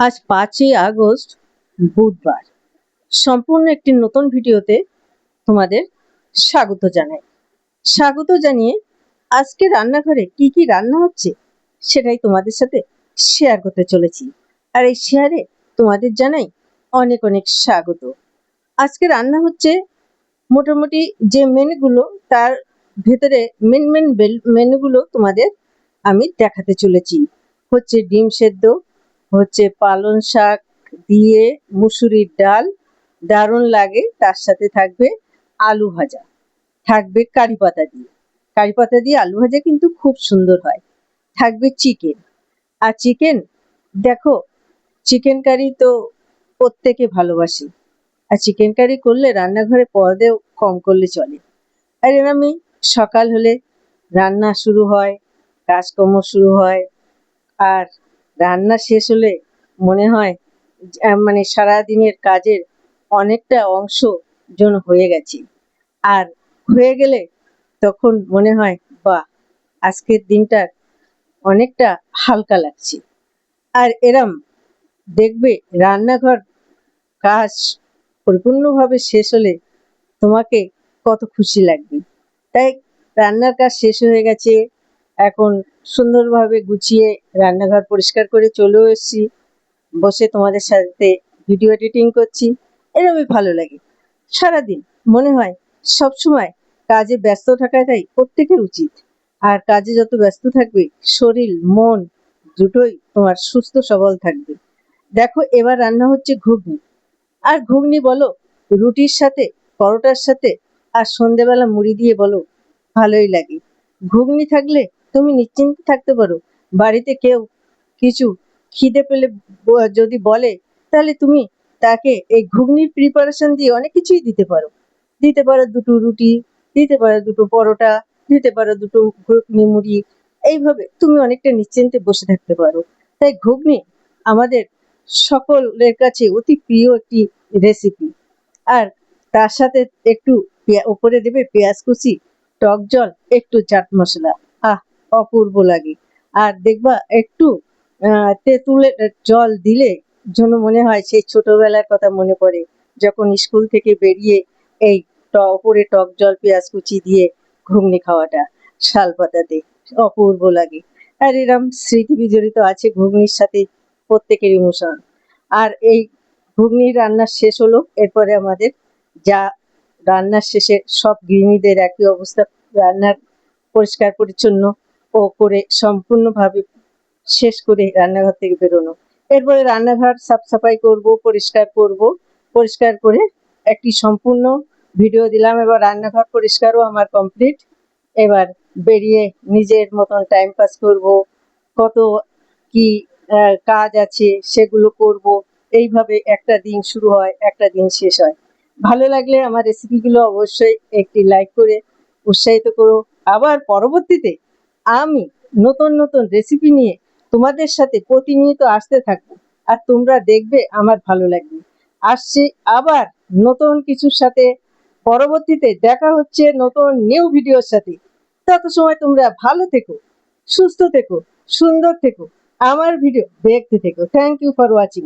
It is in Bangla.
আজ 5ই আগস্ট বুধবার। সম্পূর্ণ একটি নতুন ভিডিওতে তোমাদের স্বাগত জানাই। স্বাগত জানিয়ে আজকে রান্নাঘরে কি কি রান্না হচ্ছে সেটাই তোমাদের সাথে শেয়ার করতে চলেছি। আর এই শেয়ারে তোমাদের জানাই অনেক অনেক স্বাগত। আজকে রান্না হচ্ছে মোটামুটি যে মেনুগুলো, তার ভেতরে মেন মেনুগুলো তোমাদের আমি দেখাতে চলেছি। হচ্ছে ডিম সেদ্ধ, হচ্ছে পালং শাক দিয়ে মুসুরির ডাল, দারুণ লাগে। তার সাথে থাকবে আলু ভাজা, থাকবে কারি পাতা দিয়ে। কারি পাতা দিয়ে আলু ভাজা কিন্তু খুব সুন্দর হয়। থাকবে চিকেন। আর চিকেন, দেখো, চিকেন কারি তো প্রত্যেকে ভালোবাসি। আর চিকেন কারি করলে রান্নাঘরে পর্দাও কম করলে চলে। আর এরমই সকাল হলে রান্না শুরু হয়, কাজকর্ম শুরু হয়। আর রান্না শেষ হলে মনে হয় মানে সারাদিনের কাজের অনেকটা অংশ যেন হয়ে গেছে। আর হয়ে গেলে তখন মনে হয় বাহ, আজকের দিনটা অনেকটা হালকা লাগছে। আর এরম দেখবে রান্নাঘর কাজ পরিপূর্ণভাবে শেষ হলে তোমাকে কত খুশি লাগবে। তাই রান্নার কাজ শেষ হয়ে গেছে, এখন সুন্দরভাবে গুছিয়ে রান্নাঘর পরিষ্কার করে চলেও এসেছি। বসে তোমাদের সাথে ভিডিও এডিটিং করছি। এরকমই ভালো লাগে। সারাদিন মনে হয় সবসময় কাজে ব্যস্ত থাকাটাই প্রত্যেকের উচিত। আর কাজে যত ব্যস্ত থাকবে, শরীর মন দুটোই তোমার সুস্থ সবল থাকবে। দেখো, এবার রান্না হচ্ছে ঘুগনি। আর ঘুগনি বলো রুটির সাথে, পরোটার সাথে, আর সন্ধেবেলা মুড়ি দিয়ে বলো, ভালোই লাগে। ঘুগনি থাকলে তুমি নিশ্চিন্তে থাকতে পারো। বাড়িতে কেউ কিছু খিদে পেলে যদি বলে, তাহলে তুমি তাকে এই ঘুগনির প্রিপারেশন দিয়ে অনেক কিছুই দিতে পারো। দিতে পারো দুটো রুটি, দিতে পারো দুটো পরোটা, দিতে পারো দুটো ঘুগনি মুড়ি। এইভাবে তুমি অনেকটা নিশ্চিন্তে বসে থাকতে পারো। তাই ঘুগনি আমাদের সকলের কাছে অতি প্রিয় একটি রেসিপি। আর তার সাথে একটু উপরে দেবে পেঁয়াজ কুচি, টক জল, একটু চাট মশলা। আহ, অপূর্ব লাগে। আর দেখবা একটু তেঁতুলের জল দিলে যেন মনে হয় সেই ছোটবেলার কথা মনে পড়ে, যখন স্কুল থেকে বেরিয়ে এই উপরে টক জল পেঁয়াজ কুচি দিয়ে ঘুগনি খাওয়াটা শাল পাতাতে, অপূর্ব লাগে। আর এরম স্মৃতি বিজড়িত আছে ঘুগনির সাথে প্রত্যেকের ইমোশন। আর এই ঘুগনি রান্না শেষ হলো, এরপরে আমাদের যা রান্নার শেষে সব গৃহিণীদের একই অবস্থা, রান্নার পরিষ্কার পরিচ্ছন্ন ও করে সম্পূর্ণভাবে শেষ করে রান্নাঘর থেকে বেরোনো। এরপরে রান্নাঘর সাফ সাফাই করবো, পরিষ্কার করব। পরিষ্কার করে একটি সম্পূর্ণ ভিডিও দিলাম। এবার রান্নাঘর পরিষ্কারও আমার কমপ্লিট। এবার বেরিয়ে নিজের মতন টাইম পাস করব। কত কি কাজ আছে সেগুলো করব। এইভাবে একটা দিন শুরু হয়, একটা দিন শেষ হয়। ভালো লাগলে আমার রেসিপিগুলো অবশ্যই একটি লাইক করে উৎসাহিত করো। আবার পরবর্তীতে আমি নতুন নতুন রেসিপি নিয়ে তোমাদের সাথে প্রতিনিয়ত আসতে থাকবো। আর তোমরা দেখবে আমার ভালো লাগবে। আসছি আবার নতুন কিছুর সাথে। পরবর্তীতে দেখা হচ্ছে নতুন নিউ ভিডিওর সাথে। তত সময় তোমরা ভালো থেকো, সুস্থ থেকো, সুন্দর থেকো, আমার ভিডিও দেখতে থেকো। Thank you for watching.